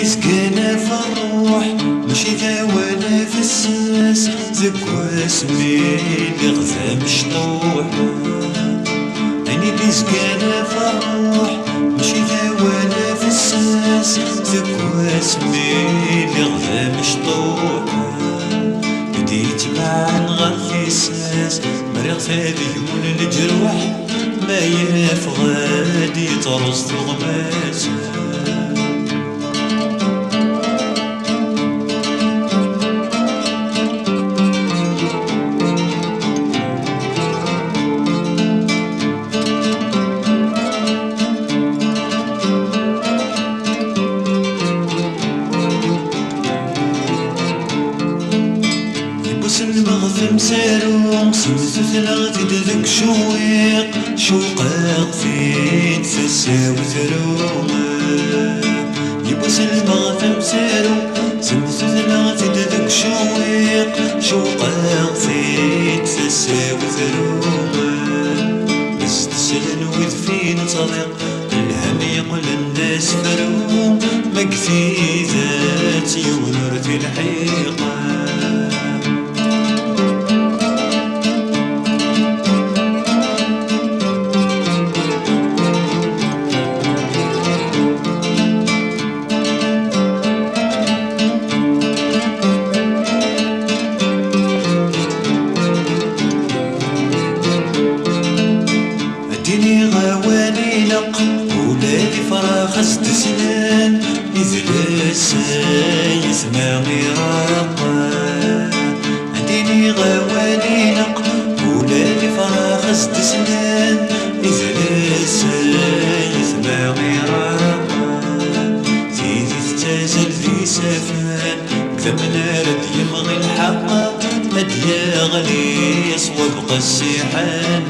مسكينة في الروح ماشي ثاوانة في الساس زكوا سميني غزا مشطوح. عيني مسكينة في الروح ماشي ثاوانة في الساس زكوا سميني غزا مشطوح. بديت معن غير في الساس مريغ ثابيون الجروح ما يفغادي ترص ثغماس. المغث مسارو سمسو ثلاث دذك شويق شوقاق فين فساو ثروما. يبوس المغث مسارو سمسو ثلاث دذك شويق شوقاق فين فساو ثروما. بس تسلن وذ فين طريق الهم يقل الناس فروم مكفي ذات يونر في الحيقة. اديني غواني لق ولادي فراخ استسنان يزلس يسمع غيراقا. اديني غواني لق ولادي فراخ استسنان يزلس يسمع غيراقا. زيدي تتازل في سفان كذبنا رد يبغي الحق اديا غليص وابقى السيحان.